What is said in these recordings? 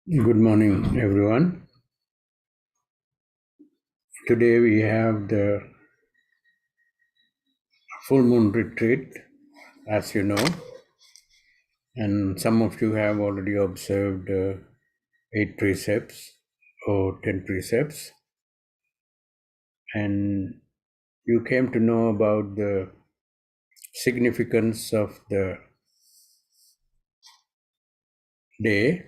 Good morning, everyone. Today we have the full moon retreat, as you know, and some of you have already observed 8 precepts or 10 precepts, and you came to know about the significance of the day,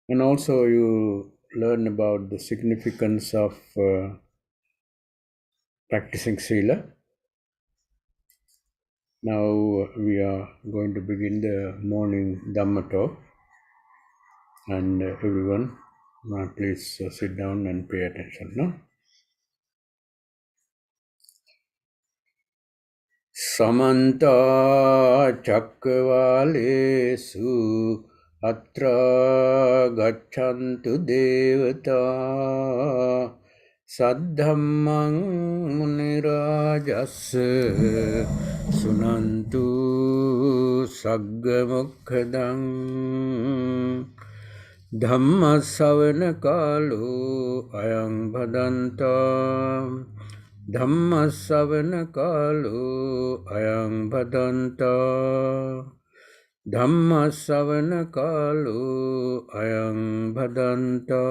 and also you learn about the significance of practicing Sila. Now we are going to begin the morning Dhamma talk. And everyone, please sit down and pay attention. No? Samanta Chakravalesu Atra Gachantu Devata Saddhammang Munirajas Sunantu Saggamukhadang Dhamma savana kalu ayang bhadanta Dhamma savana kalu ayang bhadanta Dhamma savana kalu ayang bhadanta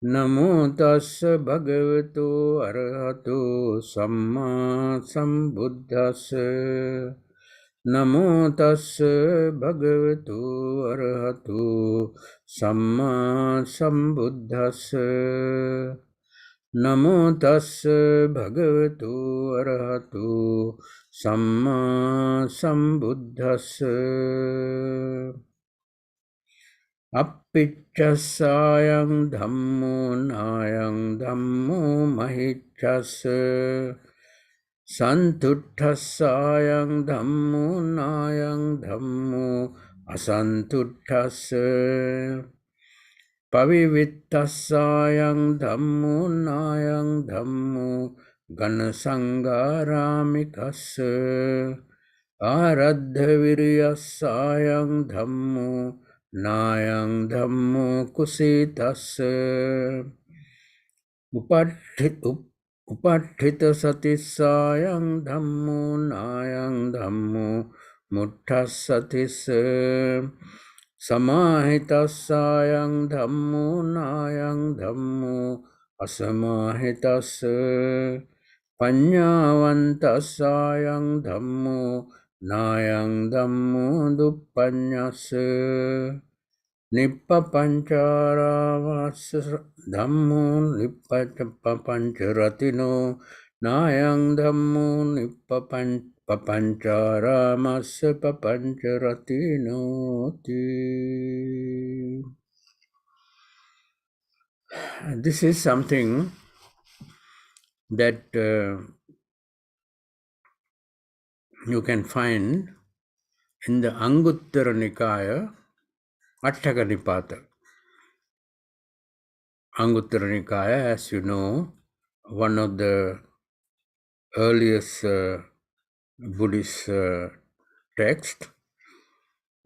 Namo tassa bhagavato arahato samma sambuddhassa Namo tassa bhagavato arahato samma sambuddhassa Namo tassa bhagavato arahato samma sambuddhassa Appiccasayang dhammo nayang dhammo mahiccassa Santutthassayang dhammo nayang dhammo asantutthasse Pavivittasayang dhammo nayang dhammo ganasangaramikasse Aradhaviriyasayang dhammo nayang dhammo kusitasse Upatthita satisayang dhammo nayang dhammo mutthasatis Samahitasayang dhammo nayang dhammo asamahitas Panyavantasayang dhammo nayang dhammo duppanyas Nippapancharamas dhammo nippapancharatino nayang dhammo nippapancharamas papancharatino ti. This is something that you can find in the Anguttara Nikaya Attaka Nipata. Anguttara Nikaya, as you know, one of the earliest Buddhist texts.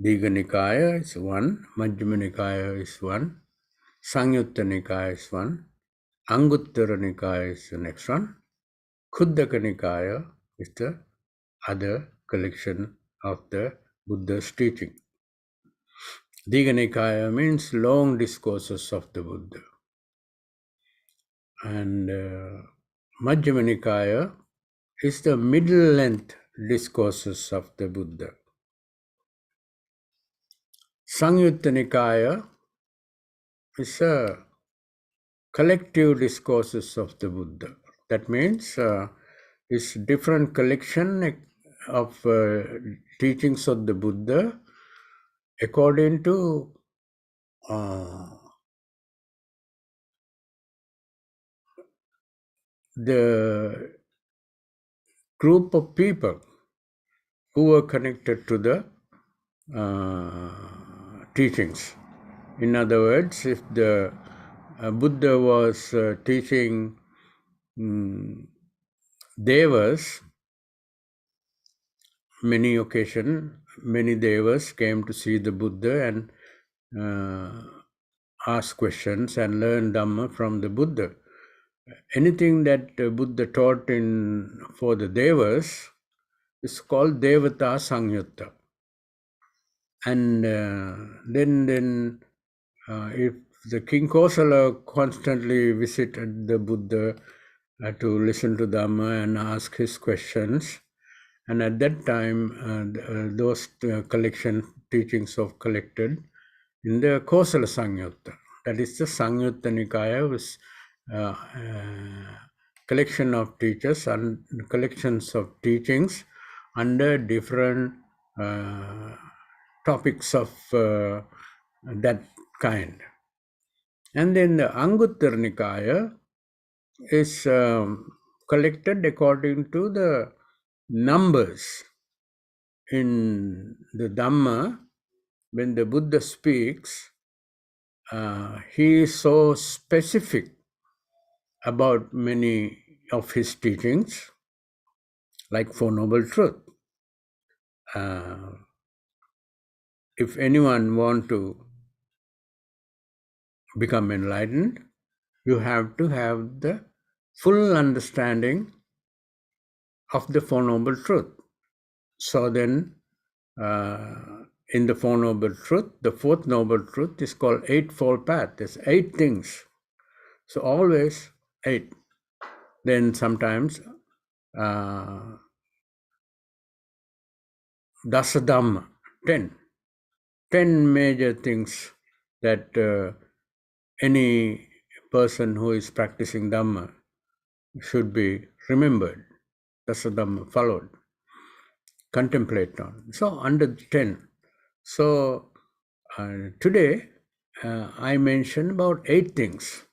Digha Nikaya is one, Majjhima Nikaya is one, Sangyutta Nikaya is one, Anguttara Nikaya is the next one, Khuddaka Nikaya is the other collection of the Buddha's teaching. Digha Nikaya means long discourses of the Buddha. And Majjhima Nikaya is the middle-length discourses of the Buddha. Sangyutta Nikaya is a collective discourses of the Buddha. That means it's different collection of teachings of the Buddha according to the group of people who were connected to the teachings. In other words, if the Buddha was teaching Devas, many occasions, many devas came to see the Buddha and ask questions and learn Dhamma from the Buddha. Anything that Buddha taught for the devas is called Devata Sangyutta. And then if the King Kosala constantly visited the Buddha to listen to Dhamma and ask his questions, and at that time those collection teachings of collected in the Kosala Sangyutta. That is the Sangyutta Nikaya, was collection of teachers and collections of teachings under different topics of that kind. And then the Anguttara Nikaya is collected according to the numbers. In the Dhamma, when the Buddha speaks, he is so specific about many of his teachings, like Four Noble Truth. If anyone want to become enlightened, you have to have the full understanding of the Four Noble Truth. So then, in the Four Noble Truth, the fourth Noble Truth is called Eightfold Path. There's 8 things. So always 8. Then sometimes Dasa Dhamma, 10. 10 major things that any person who is practicing Dhamma should be remembered. Dasa Dhamma, followed, contemplate on. So under 10. So today I mentioned about 8 things.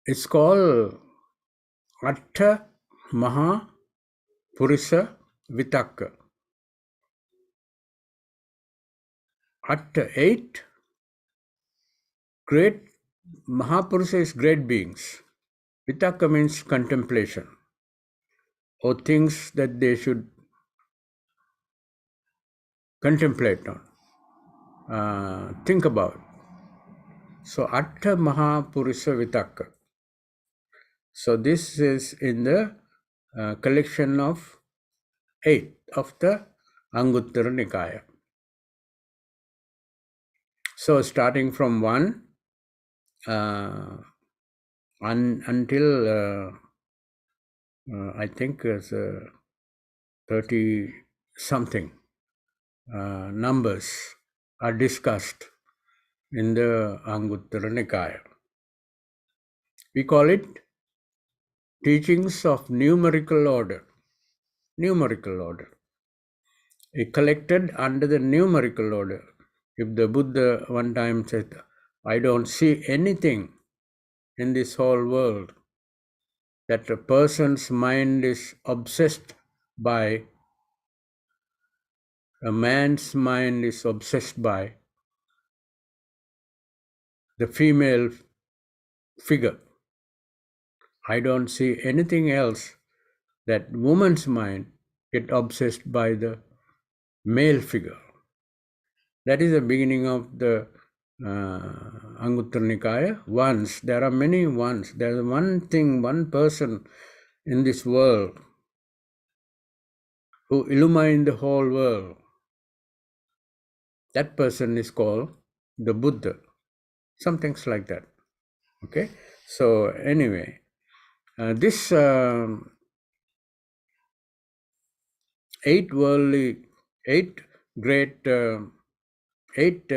It's called Atta Maha Purisa Vitakka. Atta 8 great Mahapurusha is great beings. Vitakka means contemplation, or things that they should contemplate on, think about. So Atta Mahapurusha Vitakka. So this is in the collection of 8 of the Anguttara Nikaya. So starting from 1 until I think it's 30 something numbers are discussed in the Anguttara Nikaya. We call it teachings of numerical order. Numerical order. It collected under the numerical order. If the Buddha one time said, I don't see anything in this whole world that a person's mind is obsessed by, a man's mind is obsessed by the female figure. I don't see anything else that woman's mind get obsessed by the male figure. That is the beginning of the Anguttara Nikaya. Once, there are many ones. There is one thing, one person in this world who illumines the whole world. That person is called the Buddha. Some things like that. Okay? So anyway, this 8 worldly, 8 great, 8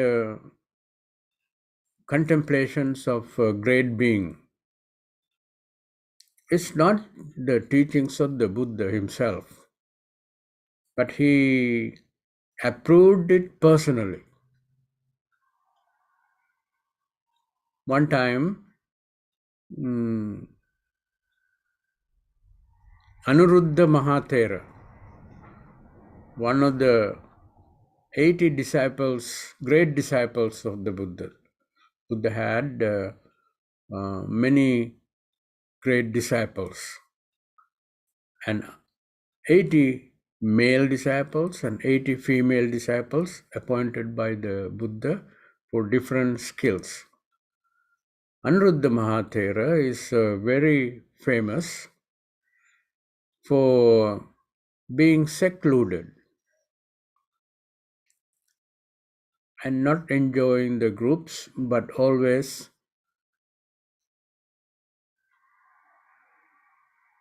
contemplations of a great being. It's not the teachings of the Buddha himself, but he approved it personally. One time, Anuruddha Mahathera, one of the 80 disciples, great disciples of the Buddha. Buddha had many great disciples. And 80 male disciples and 80 female disciples appointed by the Buddha for different skills. Aniruddha Mahathera is very famous for being secluded and not enjoying the groups, but always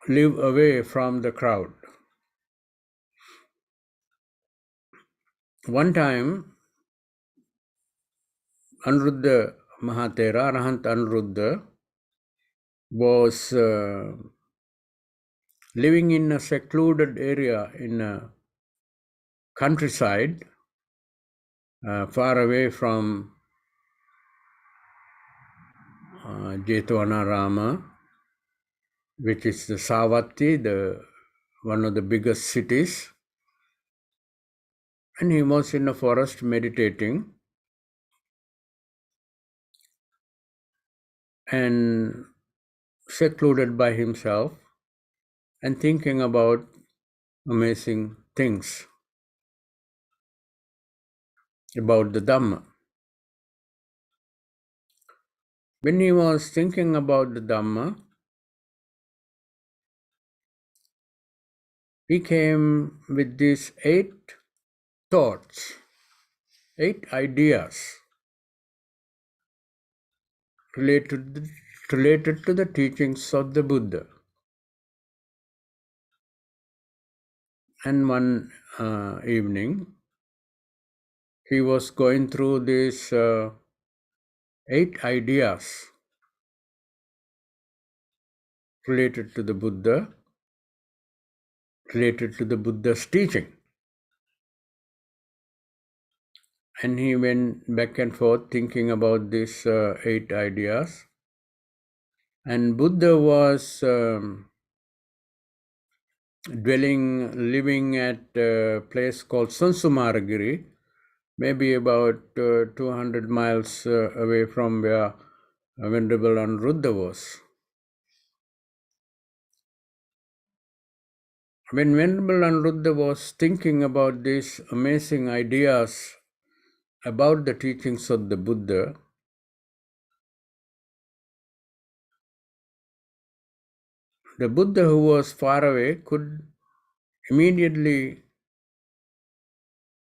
live away from the crowd. One time, Aniruddha Mahathera, Arahant Aniruddha, was living in a secluded area in a countryside, far away from Jetwanarama, which is the Savatthi, one of the biggest cities. And he was in a forest meditating. And secluded by himself and thinking about amazing things about the Dhamma. When he was thinking about the Dhamma, he came with these 8 thoughts, 8 ideas related to the teachings of the Buddha. And one evening, he was going through these 8 ideas related to the Buddha, related to the Buddha's teaching. And he went back and forth thinking about these 8 ideas. And Buddha was living at a place called Sansumaragiri, maybe about 200 miles away from where Venerable Anuruddha was. When Venerable Anuruddha was thinking about these amazing ideas about the teachings of the Buddha, the Buddha, who was far away, could immediately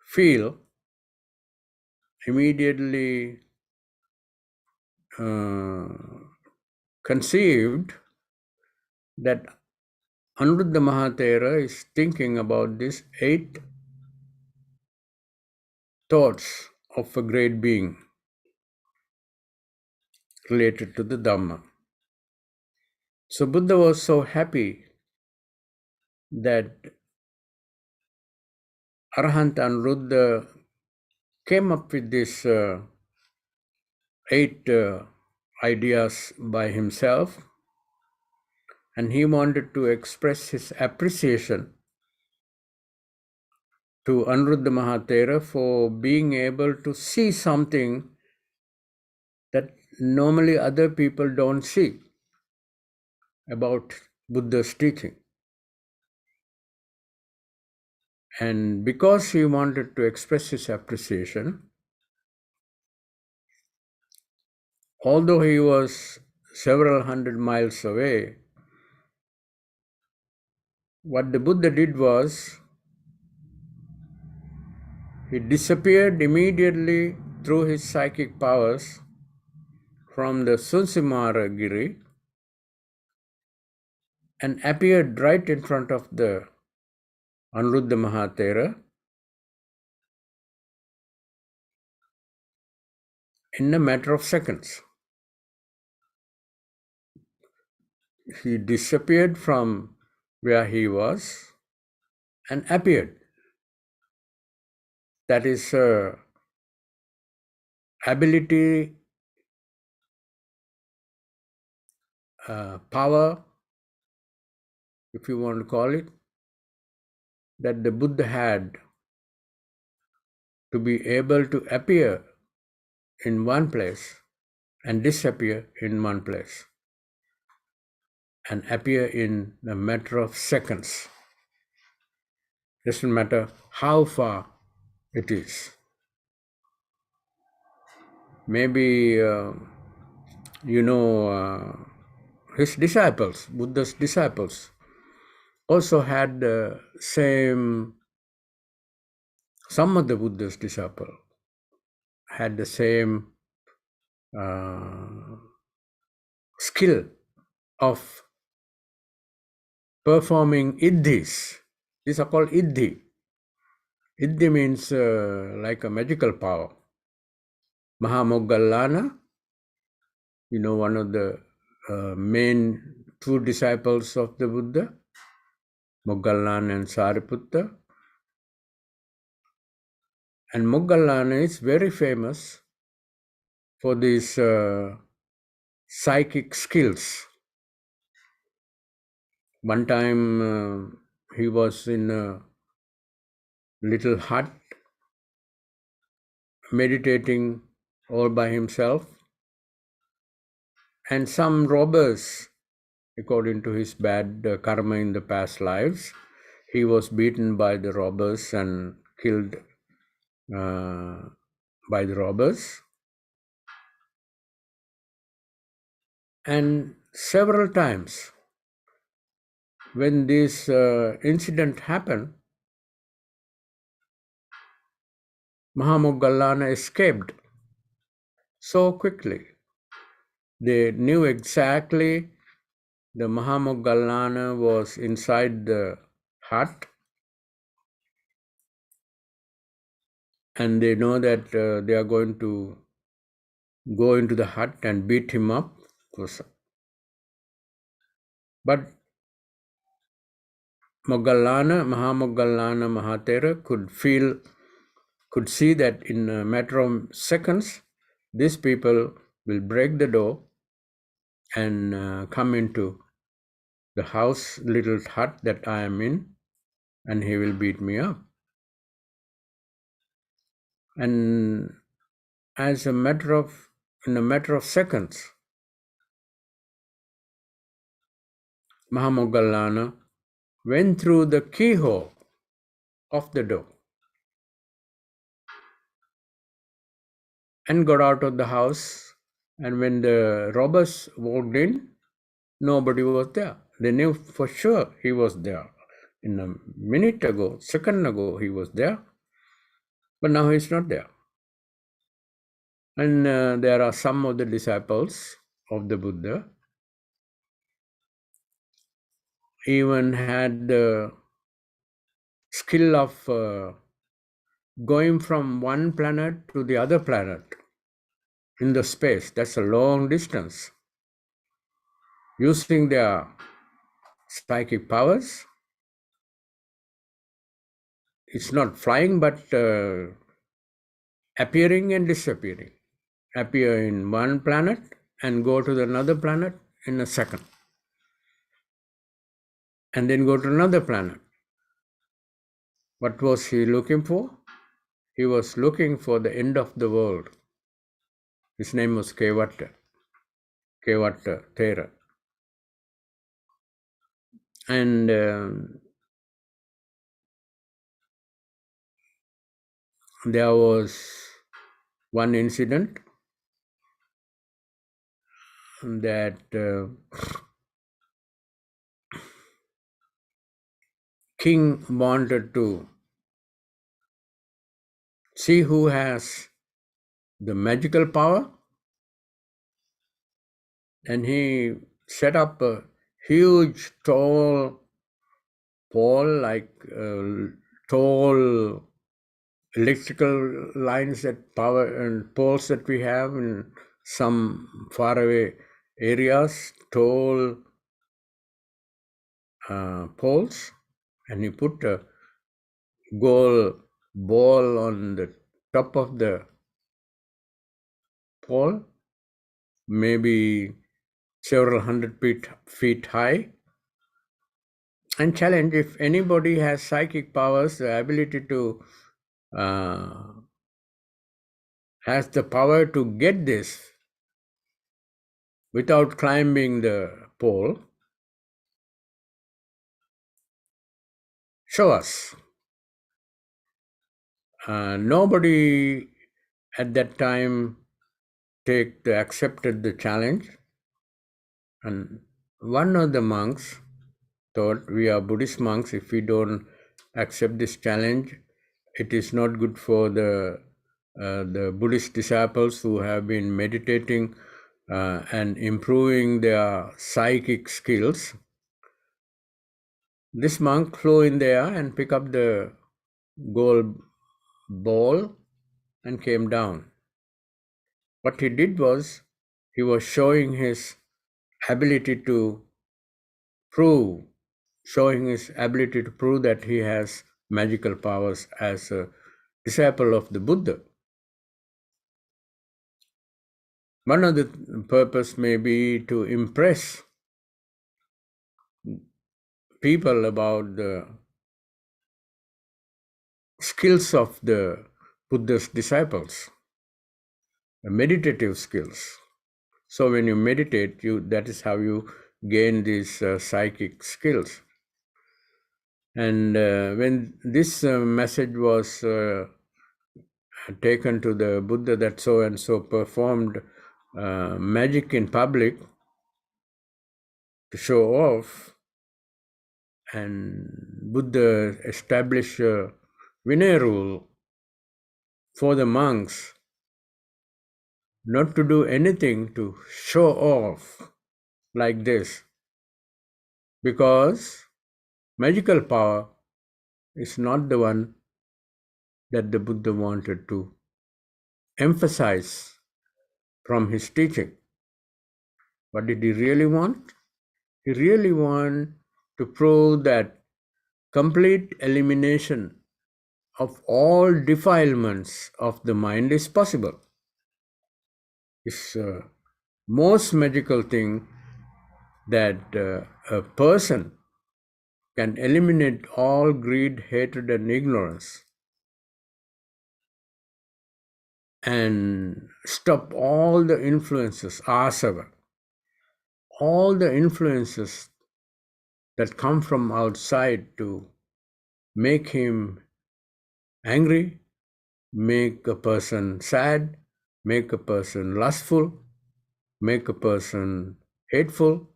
feel, immediately conceived that Anuruddha Mahathera is thinking about these 8 thoughts of a great being related to the Dhamma. So Buddha was so happy that Arahant Anuruddha came up with these 8 ideas by himself, and he wanted to express his appreciation to Anuruddha Mahathera for being able to see something that normally other people don't see about Buddha's teaching. And because he wanted to express his appreciation, although he was several hundred miles away, what the Buddha did was, he disappeared immediately through his psychic powers from the Sunsimaragiri and appeared right in front of the Anuruddha Mahathera in a matter of seconds. He disappeared from where he was and appeared. That is ability, power, if you want to call it, that the Buddha had to be able to appear in one place and disappear in one place and appear in a matter of seconds. Doesn't matter how far it is. Maybe his disciples, Buddha's disciples, also had the same. Some of the Buddha's disciples had the same uh, skill of performing iddhis. These are called iddhi. Iddhi means like a magical power. Mahamoggallana, one of the main two disciples of the Buddha, Moggallana and Sariputta. And Moggallana is very famous for these psychic skills. One time he was in a little hut meditating all by himself, and some robbers, according to his bad karma in the past lives, he was beaten by the robbers and killed by the robbers. And several times when this incident happened, Mahamoggallana escaped so quickly. They knew exactly the Mahamoggallana was inside the hut, and they know that they are going to go into the hut and beat him up. But Mahamoggallana Mahatera could see that in a matter of seconds, these people will break the door and come into the house, little hut that I am in, and he will beat me up. And in a matter of seconds, Mahamoggallana went through the keyhole of the door and got out of the house. And when the robbers walked in, nobody was there. They knew for sure he was there. In a minute ago, second ago, he was there, but now he's not there. And there are some of the disciples of the Buddha even had the skill of going from one planet to the other planet in the space. That's a long distance. Using their psychic powers. It's not flying, but appearing and disappearing. Appear in one planet and go to another planet in a second. And then go to another planet. What was he looking for? He was looking for the end of the world. His name was Kevata Thera. And there was one incident that king wanted to see who has the magical power, and he set up a huge tall pole, like tall electrical lines that power and poles that we have in some faraway areas, tall poles, and he put a gold ball on the top of the pole, maybe several hundred feet high, and challenge if anybody has psychic powers, the ability to has the power to get this without climbing the pole, show us. Nobody at that time accepted the challenge, and one of the monks thought, we are Buddhist monks, if we don't accept this challenge, it is not good for the Buddhist disciples who have been meditating and improving their psychic skills. This monk flew in there and picked up the gold ball and came down. What he did was, he was showing his ability to prove that he has magical powers as a disciple of the Buddha. One of the purpose may be to impress people about the skills of the Buddha's disciples, the meditative skills. So when you meditate, that is how you gain these psychic skills. And when this message was taken to the Buddha that so and so performed magic in public to show off, and Buddha established a Vinaya rule for the monks not to do anything to show off like this, because magical power is not the one that the Buddha wanted to emphasize from his teaching. What did he really want? He really wanted to prove that complete elimination of all defilements of the mind is possible. It's the most magical thing that a person can eliminate all greed, hatred, and ignorance, and stop all the influences, asava, all the influences that come from outside to make him angry, make a person sad, make a person lustful, make a person hateful.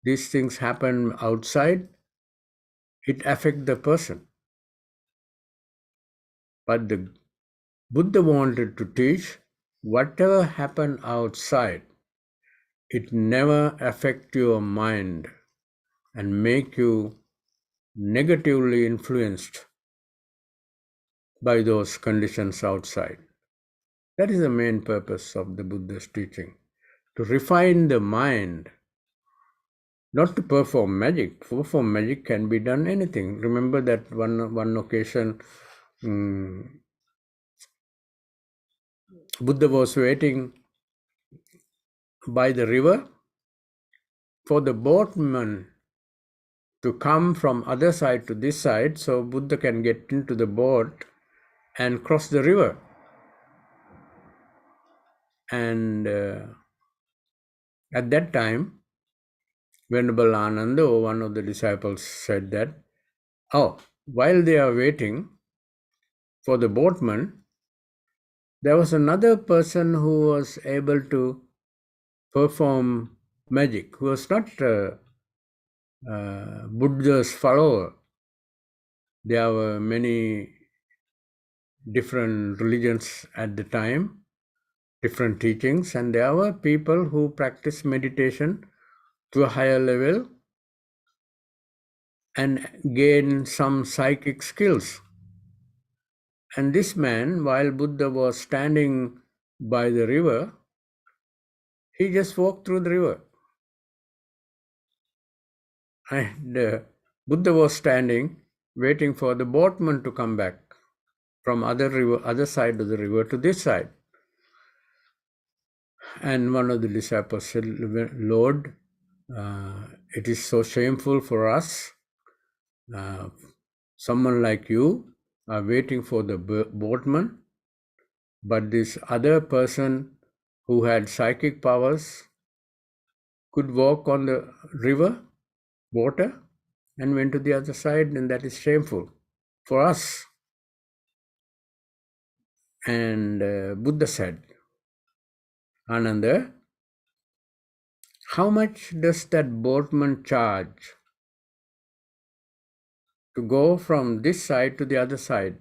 These things happen outside, it affects the person. But the Buddha wanted to teach, whatever happened outside, it never affect your mind and make you negatively influenced by those conditions outside. That is the main purpose of the Buddha's teaching, to refine the mind, not to perform magic. Perform magic can be done anything. Remember that one occasion, Buddha was waiting by the river for the boatman to come from other side to this side, so Buddha can get into the boat and cross the river. And at that time, Venerable Ananda, one of the disciples, said that, while they are waiting for the boatman, there was another person who was able to perform magic, who was not Buddha's follower. There were many different religions at the time, different teachings, and there were people who practiced meditation to a higher level and gain some psychic skills. And this man, while Buddha was standing by the river, he just walked through the river. And Buddha was standing, waiting for the boatman to come back from other side of the river to this side. And one of the disciples said, Lord, it is so shameful for us. Someone like you are waiting for the boatman, but this other person who had psychic powers could walk on the river, water, and went to the other side, and that is shameful for us. And Buddha said, Ananda, how much does that boatman charge to go from this side to the other side?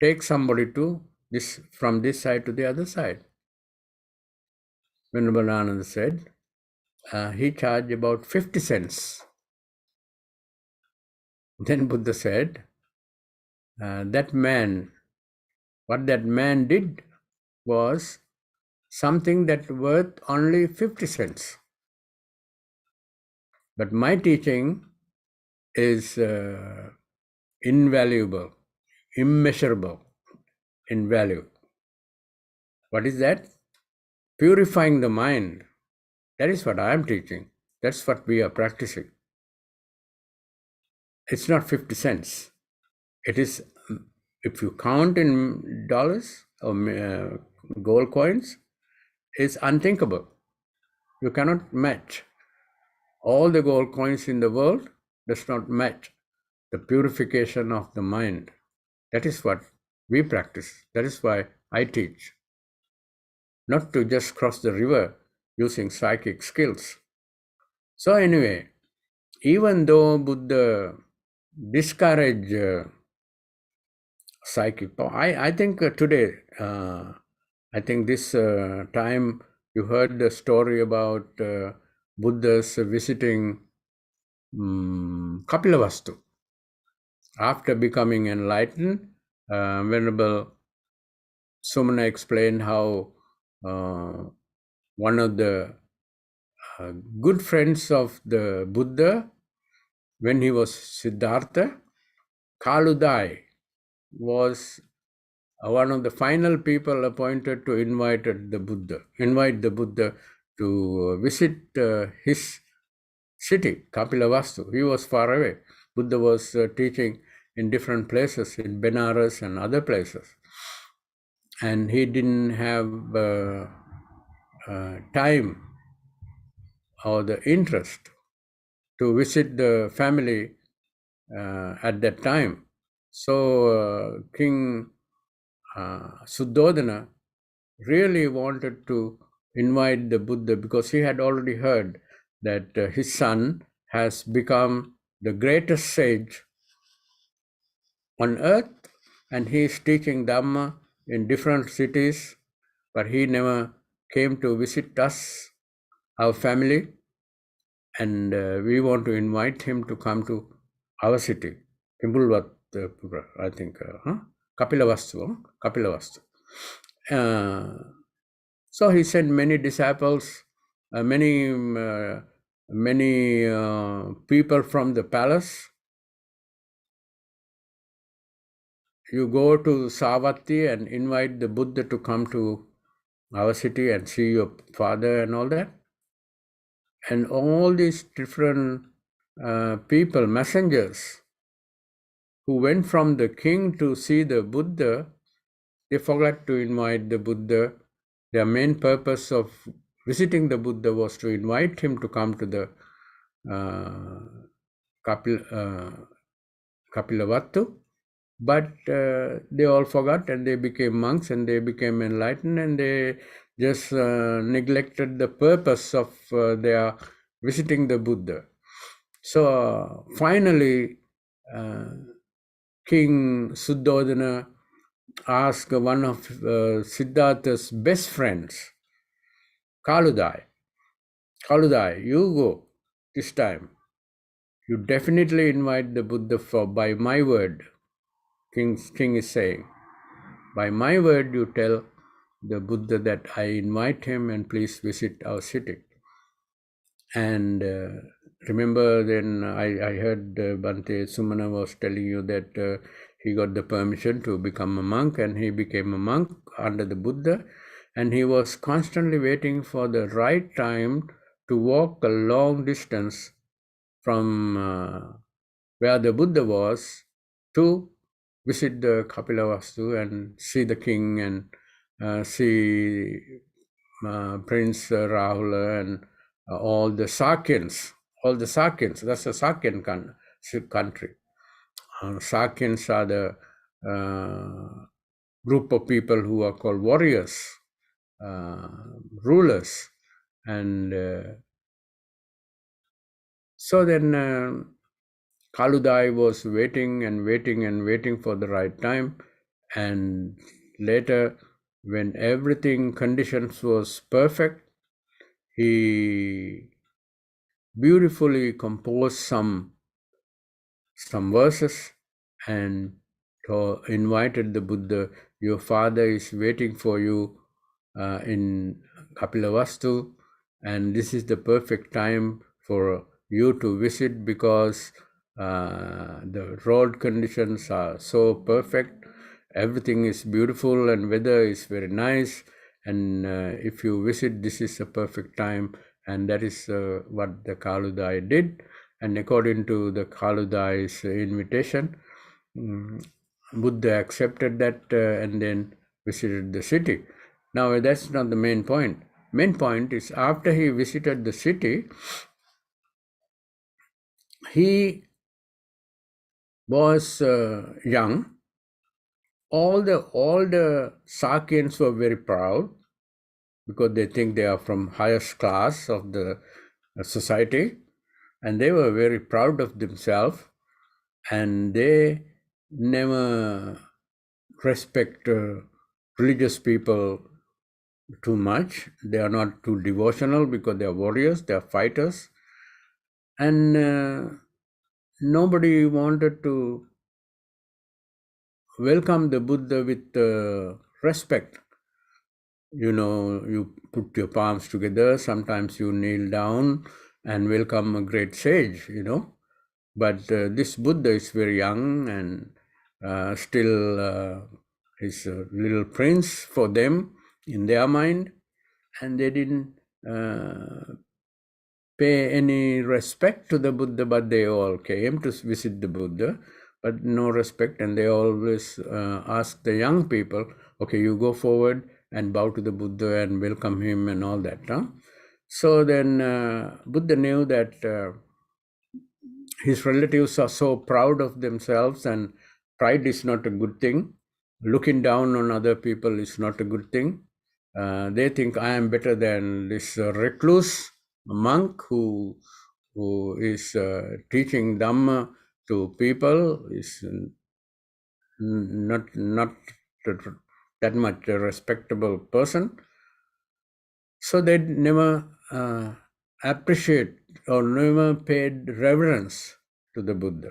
Take somebody to this from this side to the other side. Venerable Ananda said, he charged about 50 cents. Then Buddha said, that man, what that man did was something that worth only 50 cents. But my teaching is invaluable, immeasurable in value. What is that? Purifying the mind. That is what I am teaching. That's what we are practicing. It's not 50 cents. It is, if you count in dollars or gold coins, it's unthinkable. You cannot match. All the gold coins in the world does not match the purification of the mind. That is what we practice. That is why I teach. Not to just cross the river using psychic skills. So anyway, even though Buddha discouraged psychic power, I think today, I think this time you heard the story about Buddha's visiting Kapilavastu. After becoming enlightened, Venerable Sumana explained how one of the good friends of the Buddha, when he was Siddhartha, Kaludai, was one of the final people appointed to invite the Buddha to visit his city, Kapilavastu. He was far away. Buddha was teaching in different places, in Benares and other places. And he didn't have time or the interest to visit the family at that time. So King Suddhodana really wanted to invite the Buddha because he had already heard that his son has become the greatest sage on earth, and he is teaching Dhamma in different cities, but he never came to visit us, our family, and we want to invite him to come to our city, Kimbulwatpura, I think, Kapilavastu. So he sent many disciples, many people from the palace. You go to Savatthi and invite the Buddha to come to our city and see your father and all that. And all these different people, messengers, who went from the king to see the Buddha, they forgot to invite the Buddha. Their main purpose of visiting the Buddha was to invite him to come to the Kapilavattu. But they all forgot and they became monks and they became enlightened and they just neglected the purpose of their visiting the Buddha. So finally, King Suddhodana asked one of Siddhartha's best friends, Kaludai, you go this time. You definitely invite the Buddha by my word. King is saying, by my word, you tell the Buddha that I invite him and please visit our city. And remember then I heard Bhante Sumana was telling you that he got the permission to become a monk, and he became a monk under the Buddha, and he was constantly waiting for the right time to walk a long distance from where the Buddha was to visit the Kapilavastu and see the king and see Prince Rahula and all the Sakyans. That's a Sakyan country. Sakyans are the group of people who are called warriors, rulers. And so then Kaludai was waiting and waiting and waiting for the right time. And later, when everything conditions was perfect, he beautifully composed some verses and invited the Buddha. Your father is waiting for you in Kapilavastu, and this is the perfect time for you to visit because the road conditions are so perfect. Everything is beautiful and weather is very nice. And if you visit, this is a perfect time. And that is what the Kaludai did. And according to the Kaludai's invitation, Buddha accepted that and then visited the city. Now, that's not the main point. Main point is after he visited the city, he was young. All the Sakyans were very proud because they think they are from highest class of the society, and they were very proud of themselves, and they never respect religious people too much. They are not too devotional because they are warriors, they are fighters, and nobody wanted to welcome the Buddha with respect. You put your palms together, sometimes you kneel down and welcome a great sage, But this Buddha is very young and still is a little prince for them in their mind, and they didn't pay any respect to the Buddha, but they all came to visit the Buddha, but no respect, and they always ask the young people, okay, you go forward and bow to the Buddha and welcome him and all that. So then Buddha knew that his relatives are so proud of themselves, and pride is not a good thing. Looking down on other people is not a good thing. They think I am better than this recluse monk who is teaching Dhamma to people, is not that much a respectable person. So they never appreciate or never paid reverence to the Buddha.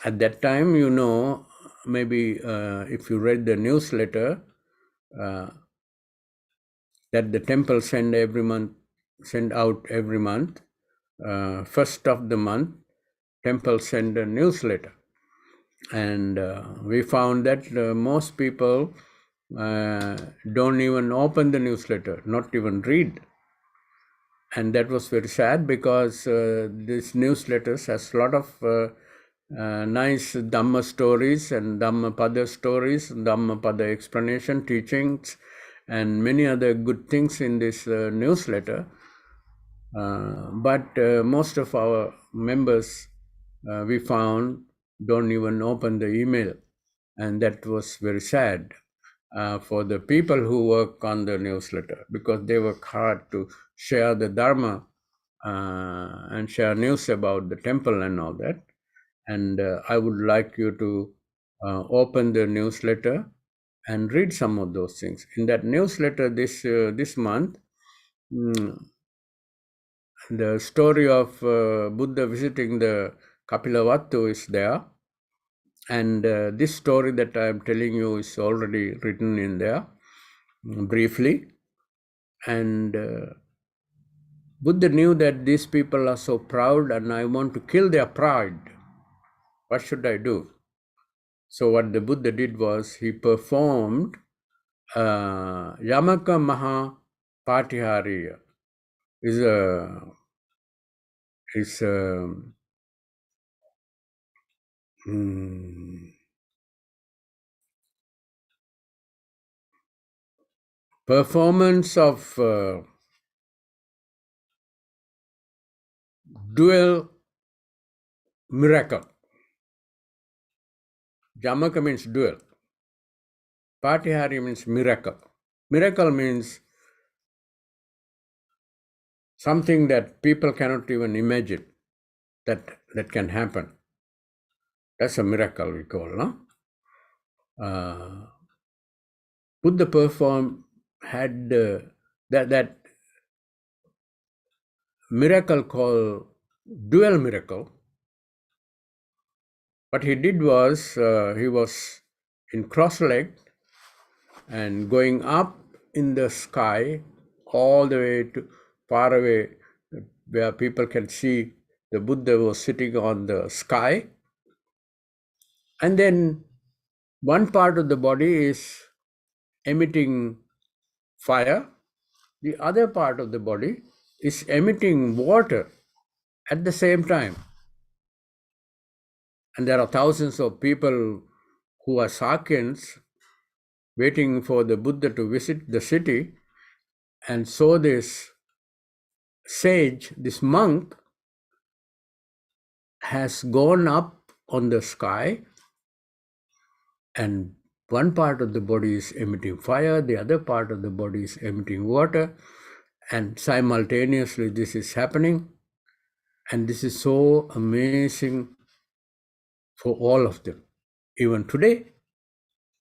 At that time, maybe if you read the newsletter that the temple send out every month, first of the month, temple send a newsletter. And we found that most people don't even open the newsletter, not even read. And that was very sad because this newsletters has a lot of nice Dhamma stories and Dhammapada stories, Dhammapada explanation, teachings, and many other good things in this newsletter. But most of our members, we found, don't even open the email. And that was very sad for the people who work on the newsletter, because they work hard to share the Dharma and share news about the temple and all that. And I would like you to open the newsletter and read some of those things. In that newsletter this month, the story of Buddha visiting the Kapilavastu is there. And this story that I am telling you is already written in there briefly. And Buddha knew that these people are so proud and I want to kill their pride. What should I do? So what the Buddha did was he performed Yamaka Maha Patihariya. Is a performance of dual miracle. Yamaka means dual. Patihari means miracle. Miracle means something that people cannot even imagine that can happen. That's a miracle we call, no? Buddha had that miracle called dual miracle. What he did was he was in cross-legged and going up in the sky all the way to far away where people can see the Buddha was sitting on the sky. And then one part of the body is emitting fire, the other part of the body is emitting water at the same time. And there are thousands of people who are Sakyans waiting for the Buddha to visit the city. And so this sage, this monk, has gone up on the sky, and one part of the body is emitting fire, the other part of the body is emitting water, and simultaneously this is happening. And this is so amazing for all of them. Even today,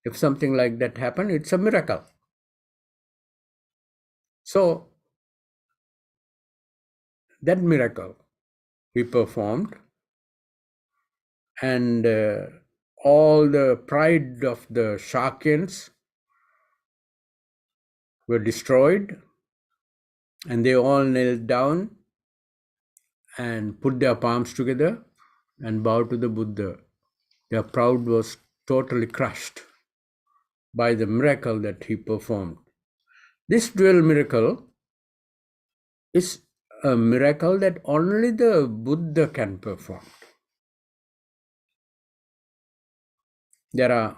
if something like that happens, it's a miracle. So that miracle he performed, and all the pride of the Shakyans were destroyed, and they all knelt down and put their palms together and bowed to the Buddha. Their pride was totally crushed by the miracle that he performed. This dual miracle is a miracle that only the Buddha can perform. There are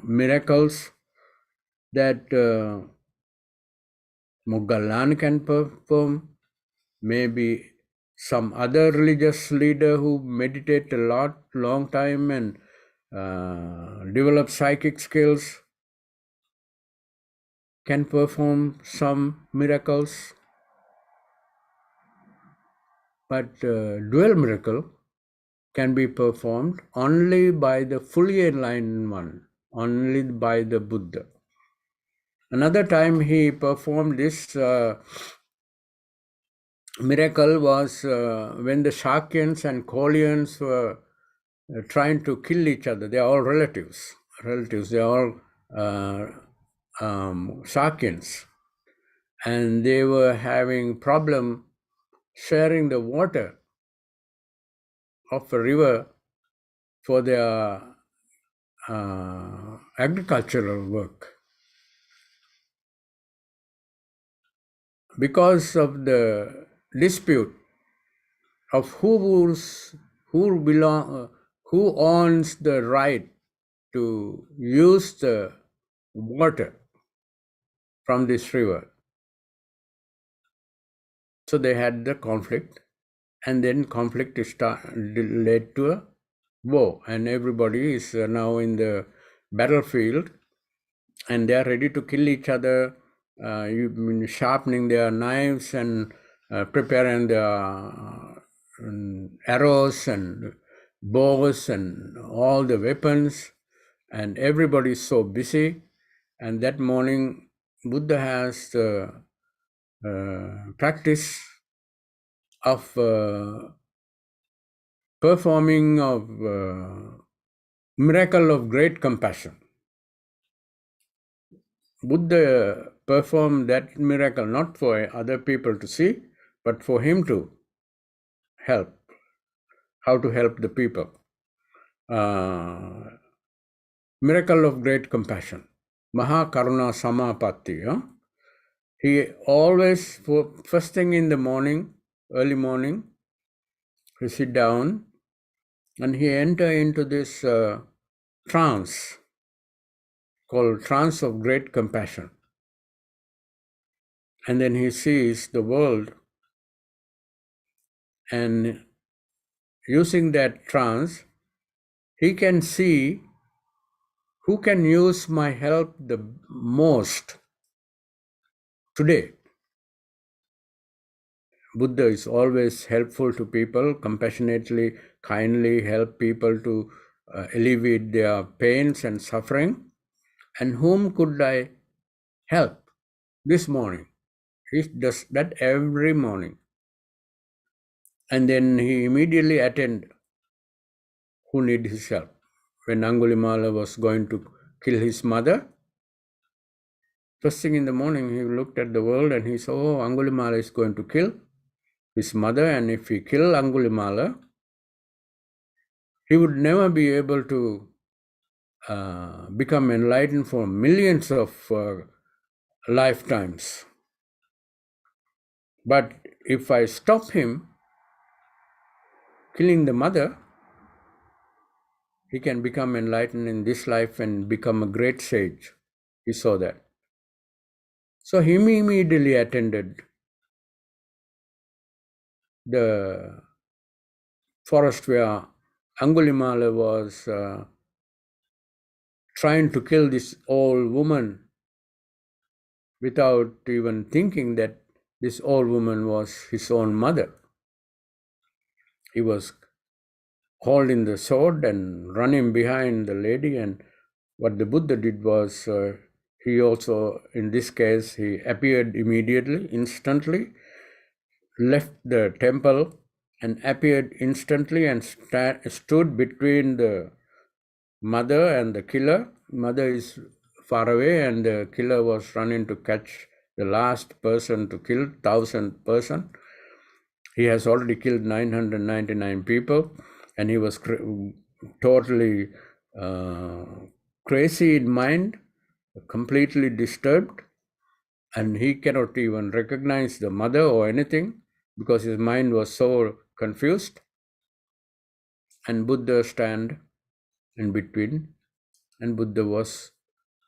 miracles that Moggallana can perform, maybe some other religious leader who meditate a long time and develop psychic skills can perform some miracles. But dual miracle can be performed only by the fully enlightened one, only by the Buddha. Another time he performed this miracle was when the Shakyans and Kolyans were trying to kill each other. They are all relatives. They are all Shakyans. And they were having problem sharing the water of a river for their agricultural work. Because of the dispute of who owns the right to use the water from this river. So they had the conflict, and then conflict led to a war, and everybody is now in the battlefield, and they are ready to kill each other, sharpening their knives and preparing their arrows and bows and all the weapons, and everybody is so busy. And that morning, Buddha has the practice of performing of miracle of great compassion. Buddha performed that miracle not for other people to see, but for him to help, how to help the people. Miracle of great compassion. Maha Karuna Samapatti. He always, first thing in the morning, early morning, he sit down and he enter into this trance called trance of great compassion. And then he sees the world, and using that trance, he can see who can use my help the most today? Buddha is always helpful to people, compassionately, kindly help people to alleviate their pains and suffering. And whom could I help this morning? He does that every morning. And then he immediately attend who need his help. When Angulimala was going to kill his mother, first thing in the morning, he looked at the world and he saw, oh, Angulimala is going to kill his mother, and if he kill Angulimala, he would never be able to become enlightened for millions of lifetimes. But if I stop him killing the mother, he can become enlightened in this life and become a great sage. He saw that. So he immediately attended the forest where Angulimala was trying to kill this old woman without even thinking that this old woman was his own mother. He was holding the sword and running behind the lady, and what the Buddha did was he also, in this case, he appeared immediately, instantly, left the temple and appeared instantly and stood between the mother and the killer. Mother is far away and the killer was running to catch the last person to kill, 1,000 person. He has already killed 999 people, and he was totally crazy in mind, completely disturbed, and he cannot even recognize the mother or anything because his mind was so confused. And Buddha stand in between, and Buddha was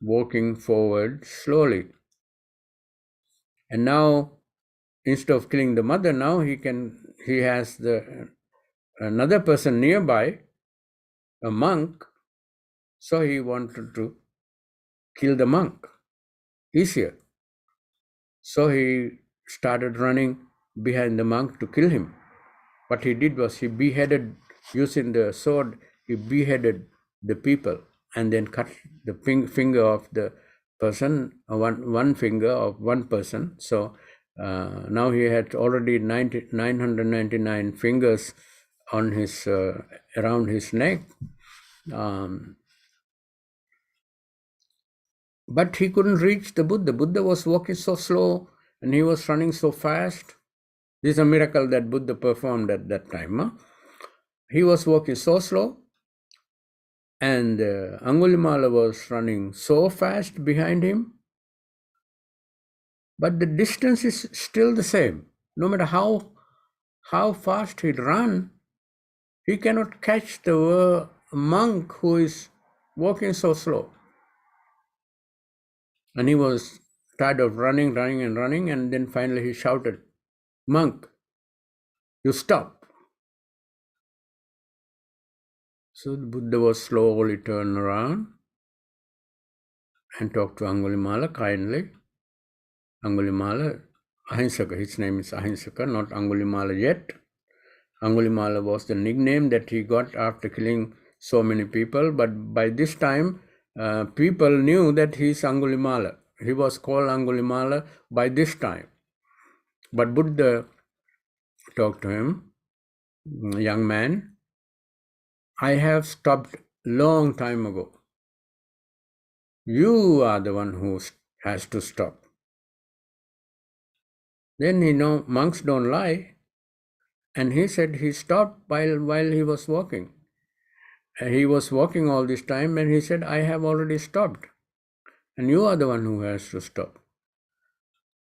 walking forward slowly. And now, instead of killing the mother, now he has another person nearby, a monk, so he wanted to kill the monk easier. So he started running behind the monk to kill him. What he did was he beheaded, using the sword, he beheaded the people and then cut the finger of the person, one finger of one person. So now he had already 999 fingers on his around his neck. But he couldn't reach the Buddha. Buddha was walking so slow and he was running so fast. This is a miracle that Buddha performed at that time. Huh? He was walking so slow, and Angulimala was running so fast behind him. But the distance is still the same. No matter how fast he'd run, he cannot catch the monk who is walking so slow. And he was tired of running, and then finally he shouted, "Monk, you stop." So the Buddha was slowly turned around and talked to Angulimala kindly. Angulimala, Ahinsaka, his name is Ahinsaka, not Angulimala yet. Angulimala was the nickname that he got after killing so many people, but by this time, people knew that he is Angulimala. He was called Angulimala by this time. But Buddha talked to him, young man, I have stopped long time ago. You are the one who has to stop. Then monks don't lie. And he said he stopped while he was walking. He was walking all this time and he said, I have already stopped. And you are the one who has to stop.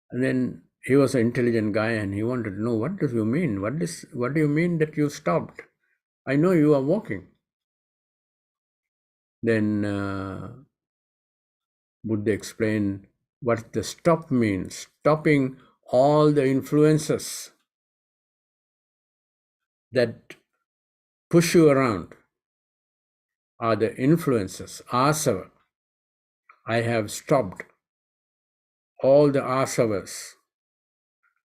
And then he was an intelligent guy and he wanted to know, what do you mean? What do you mean that you stopped? I know you are walking. Then Buddha explained what the stop means. Stopping all the influences that push you around. are the influences, asava. I have stopped all the asavas,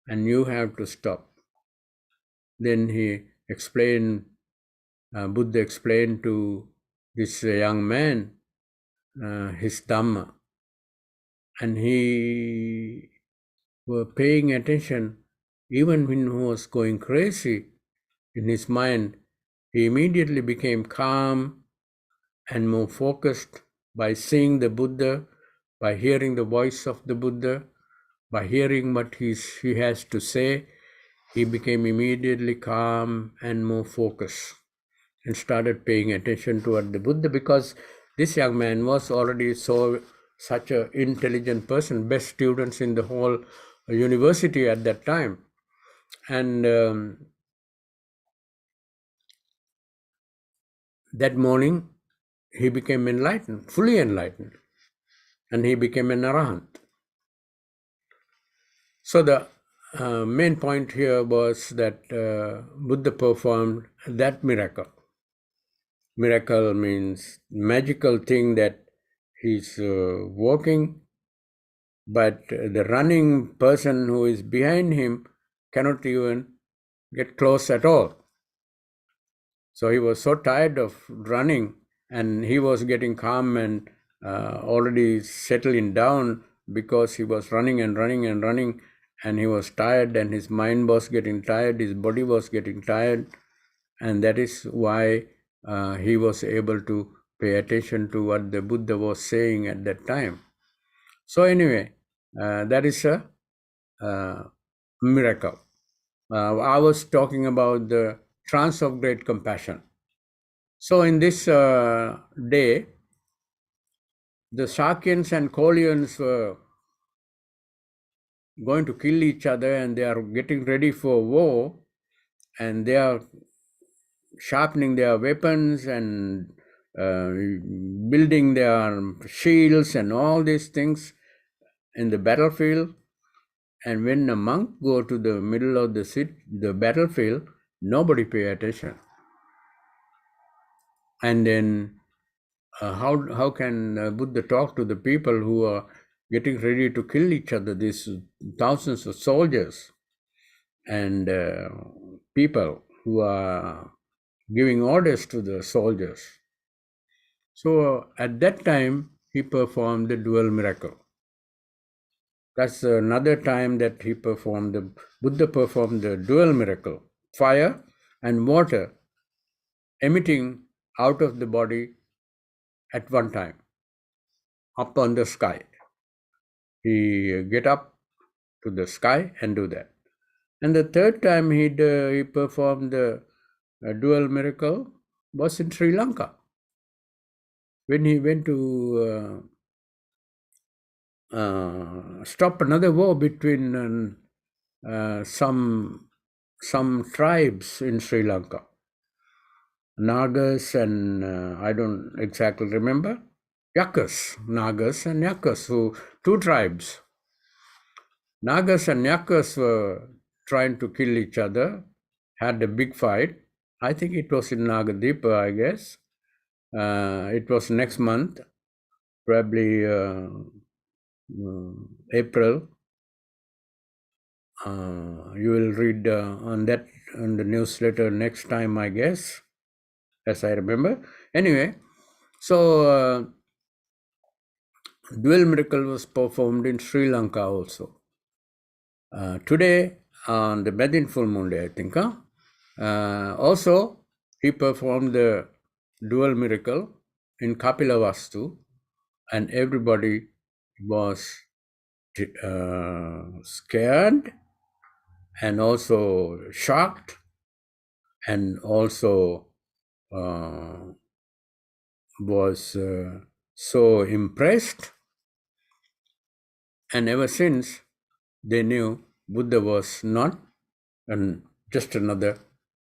and you have to stop. Then he explained, Buddha explained to this young man his Dhamma, and he was paying attention. Even when he was going crazy in his mind, he immediately became calm and more focused by seeing the Buddha, by hearing the voice of the Buddha, by hearing what he has to say. He became immediately calm and more focused and started paying attention toward the Buddha, because this young man was already such an intelligent person, best students in the whole university at that time. And that morning, he became enlightened, fully enlightened, and he became an arahant. So the main point here was that Buddha performed that miracle. Miracle means magical thing that he's walking, but the running person who is behind him cannot even get close at all. So he was so tired of running, and he was getting calm and already settling down, because he was running and running and running, and he was tired, and his mind was getting tired, his body was getting tired, and that is why he was able to pay attention to what the Buddha was saying at that time. So anyway, that is a miracle. I was talking about the trance of great compassion. So in this day, the Sakyans and Kolyans were going to kill each other, and they are getting ready for war, and they are sharpening their weapons and building their shields and all these things in the battlefield. And when a monk go to the middle of the battlefield, nobody pay attention. And then how can Buddha talk to the people who are getting ready to kill each other, these thousands of soldiers and people who are giving orders to the soldiers? So at that time, he performed the dual miracle. That's another time that Buddha performed the dual miracle, fire and water emitting out of the body at one time, up on the sky. He get up to the sky and do that. And the third time he performed the dual miracle was in Sri Lanka, when he went to stop another war between some tribes in Sri Lanka, Nagas and I don't exactly remember, Yakas, Nagas and Yakas, who two tribes. Nagas and Yakas were trying to kill each other, had a big fight. I think it was in Nagadipa, I guess. It was next month, probably April. You will read on that on the newsletter next time, I guess, as I remember. Anyway, so dual miracle was performed in Sri Lanka also. Today, on the Madin full moon day, I think. Also, he performed the dual miracle in Kapilavastu, and everybody was scared and also shocked, and also was so impressed. And ever since, they knew Buddha was not just another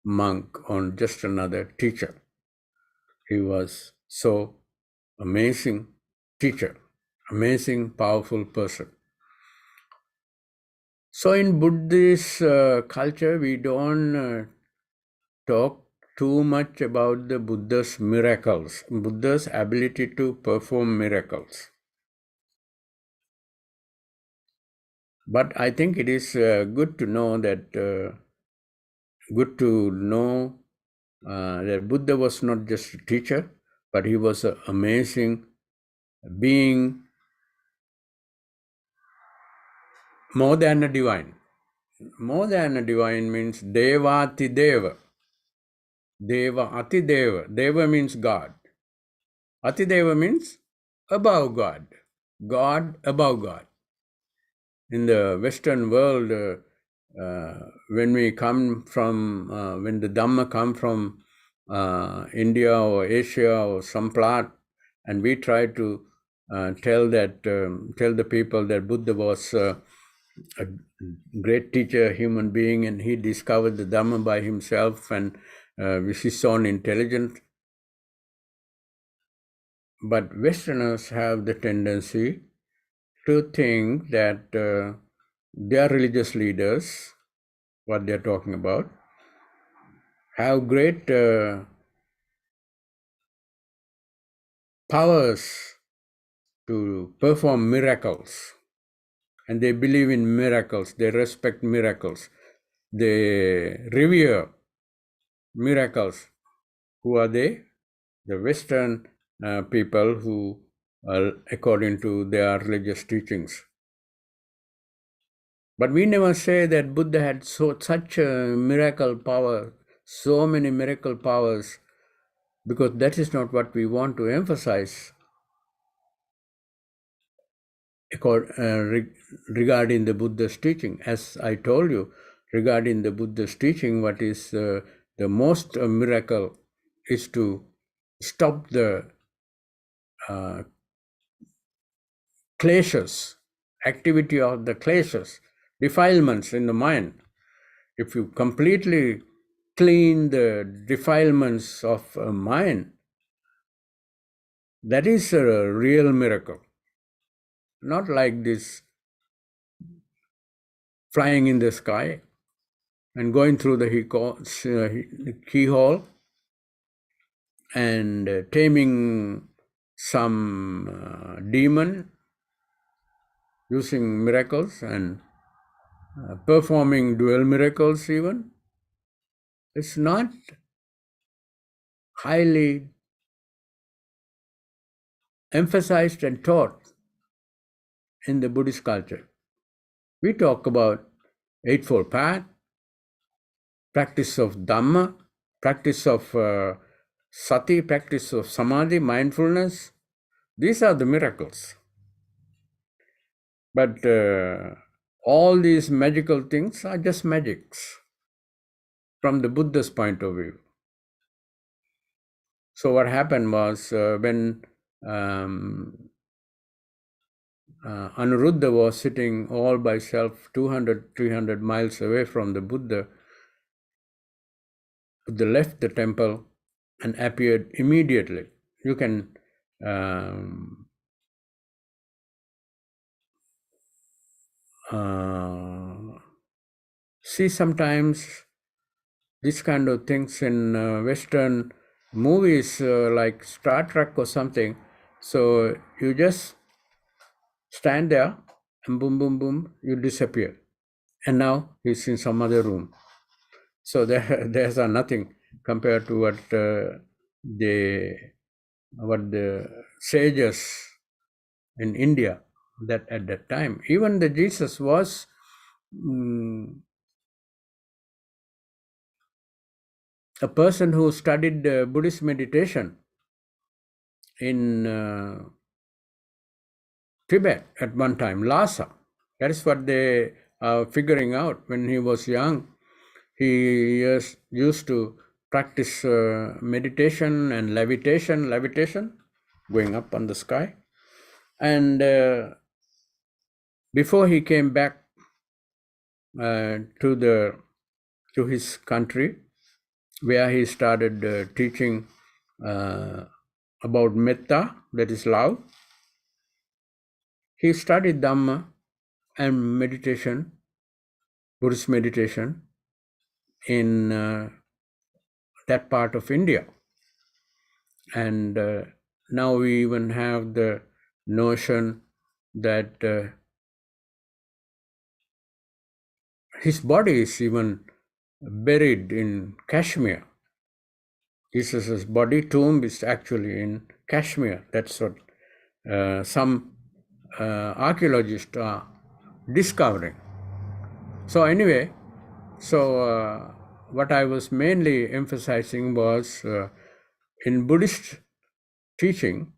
monk or just another teacher. He was so amazing teacher, amazing, powerful person. So in Buddhist culture, we don't talk too much about the Buddha's miracles, Buddha's ability to perform miracles. But I think it is good to know that that Buddha was not just a teacher, but he was an amazing being, more than a divine. More than a divine means Devati Deva. Deva Ati Deva. Deva means God. Ati Deva means above God. God above God. In the Western world, when we come from, when the Dhamma come from India or Asia or some part, and we try to tell the people that Buddha was a great teacher, human being, and he discovered the Dhamma by himself and with his own intelligence. But Westerners have the tendency to think that their religious leaders, what they're talking about, have great powers to perform miracles. And they believe in miracles, they respect miracles, they revere miracles. Who are they? The Western people who are according to their religious teachings. But we never say that Buddha had such a miracle power, so many miracle powers, because that is not what we want to emphasize regarding the Buddha's teaching. As I told you, regarding the Buddha's teaching, what is the most miracle is to stop the kleshas, activity of the kleshas, defilements in the mind. If you completely clean the defilements of a mind, that is a real miracle. Not like this flying in the sky and going through the keyhole and taming some demon using miracles and performing dual miracles even. It's not highly emphasized and taught in the Buddhist culture. We talk about Eightfold Path, practice of Dhamma, practice of sati, practice of samadhi, mindfulness. These are the miracles. But all these magical things are just magics from the Buddha's point of view. So what happened was when Anuruddha was sitting all by himself 200, 300 miles away from the Buddha, Buddha left the temple and appeared immediately. You can see sometimes this kind of things in Western movies like Star Trek or something. So you just stand there and boom, boom, boom, you disappear. And now he's in some other room. So there's nothing compared to what the sages in India that at that time, even the Jesus was a person who studied Buddhist meditation in Tibet at one time, Lhasa. That is what they are figuring out. When he was young, he used to practice meditation and levitation, going up on the sky. And before he came back to his country, where he started teaching about metta, that is love, he studied Dhamma and meditation, Buddhist meditation, in that part of India. And now we even have the notion that his body is even buried in Kashmir. Jesus' body tomb is actually in Kashmir. That's what some archaeologists are discovering. So anyway, what I was mainly emphasizing was in Buddhist teaching,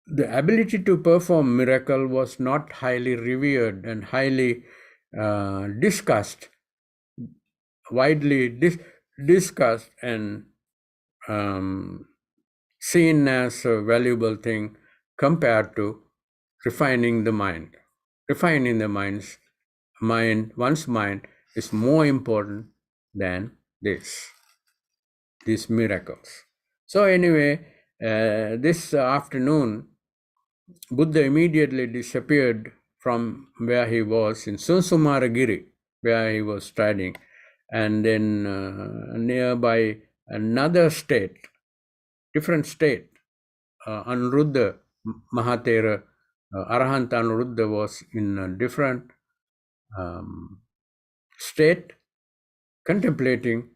the ability to perform miracle was not highly revered and highly discussed, widely discussed and seen as a valuable thing compared to refining the mind. Refining the one's mind is more important than these miracles. So anyway, this afternoon, Buddha immediately disappeared from where he was in Sunsumaragiri, where he was studying, and then nearby another state, different state, Anuruddha Mahatera, Arahant Anuruddha was in a different state, contemplating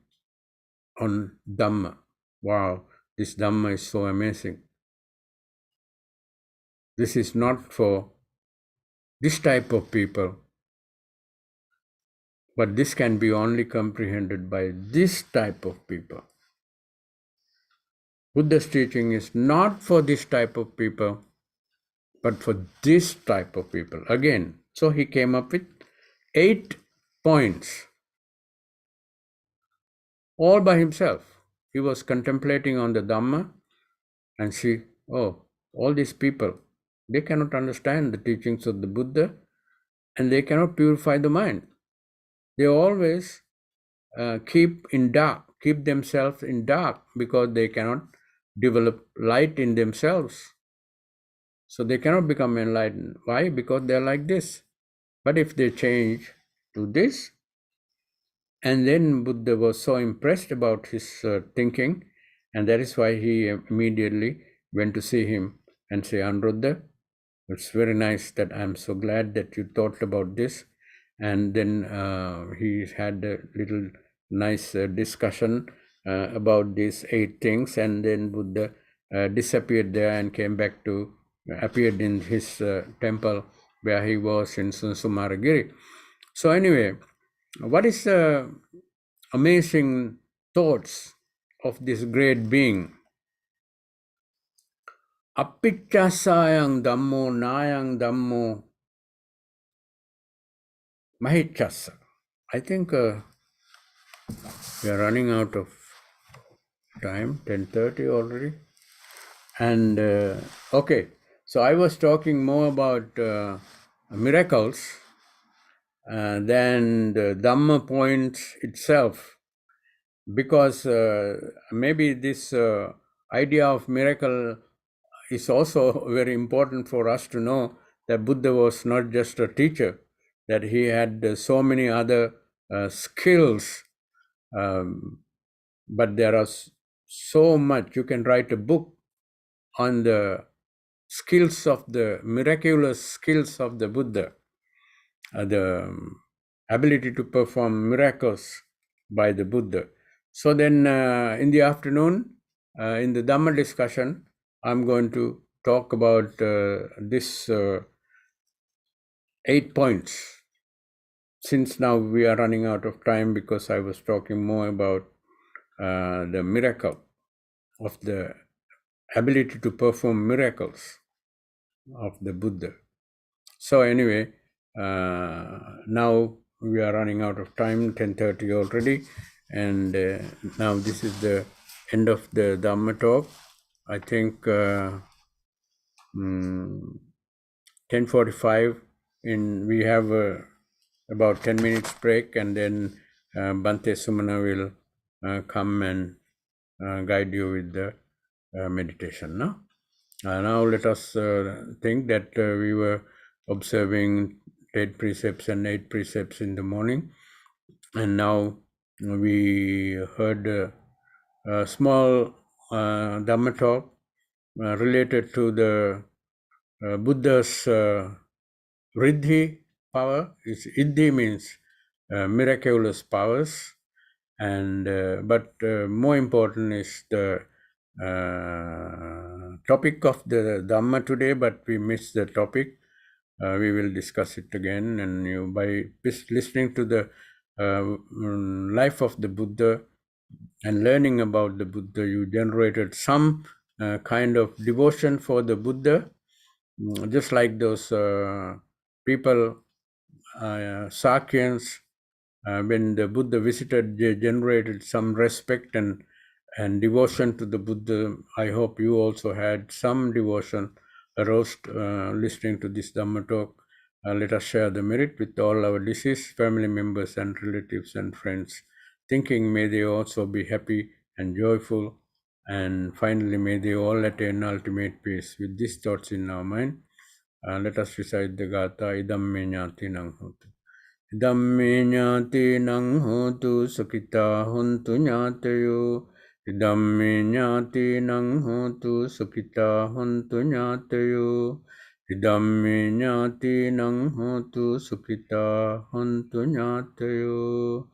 on Dhamma. Wow, this Dhamma is so amazing. This is not for this type of people, but this can be only comprehended by this type of people. Buddha's teaching is not for this type of people, but for this type of people. Again, so he came up with 8 points, all by himself. He was contemplating on the Dhamma and see, oh, all these people, they cannot understand the teachings of the Buddha and they cannot purify the mind. They always keep themselves in dark because they cannot develop light in themselves. So they cannot become enlightened. Why? Because they're like this. But if they change to this, and then Buddha was so impressed about his thinking, and that is why he immediately went to see him and say, Anuruddha, it's very nice that I'm so glad that you thought about this. And then he had a little nice discussion about these 8 things, and then Buddha disappeared there and came back to, appeared in his temple where he was in Sunsumaragiri. So anyway, what is the amazing thoughts of this great being? Appichasayang Dhammo Nayang Dhammo Mahichasa. I think we are running out of time, 10:30 already. And okay, so I was talking more about miracles than the Dhamma points itself, because maybe this idea of miracle is also very important for us to know that Buddha was not just a teacher, that he had so many other skills, but there are so much. You can write a book on the skills of the miraculous skills of the Buddha, the ability to perform miracles by the Buddha. So then in the afternoon, in the Dhamma discussion, I'm going to talk about this 8 points. Since now we are running out of time, because I was talking more about the miracle of the ability to perform miracles of the Buddha. So anyway, now we are running out of time, 10:30 already, and now this is the end of the Dhamma talk. I think 10:45, we have about 10 minutes break, and then Bhante Sumana will come and guide you with the meditation. No? Now let us think that we were observing 10 precepts and 8 precepts in the morning, and now we heard a small Dhamma talk related to the Buddha's Riddhi power. Iddhi means miraculous powers, and but more important is the topic of the Dhamma today. But we missed the topic. We will discuss it again, and you by listening to the life of the Buddha and learning about the Buddha, you generated some kind of devotion for the Buddha, just like those people, Sakyans, when the Buddha visited, they generated some respect and devotion to the Buddha. I hope you also had some devotion aroused listening to this Dhamma talk. Let us share the merit with all our deceased family members and relatives and friends, thinking may they also be happy and joyful, and finally may they all attain ultimate peace. With these thoughts in our mind, let us recite the Gatha Idam me ñāti nang hotu. Idam me ñāti nang hotu sukita huntu ñātayo. Idam me ñāti nang hotu sukita huntu ñātayo. Idam me ñāti nang hotu sukita huntu ñātayo.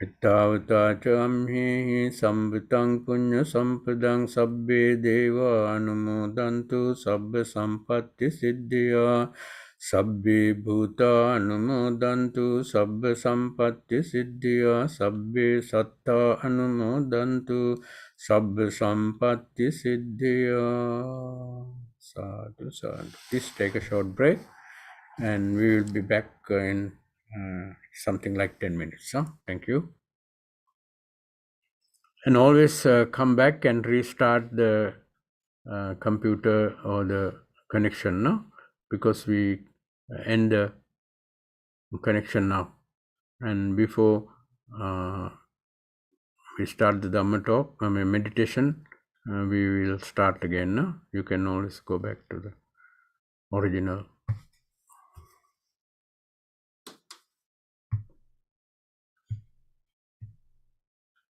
Ittavata chamhi samvitang punya sampadang sabbe deva anumodantu sabba sampatti siddhya sabbe bhuta anumodantu sabba sampatti siddhya sabbe satta anumodantu sabba sampatti siddhya. Sadhu, sadhu. Please take a short break and we will be back in something like 10 minutes. Thank you. And always come back and restart the computer or the connection now, because we end the connection now. And before we start the Dhamma talk, meditation, we will start again now. You can always go back to the original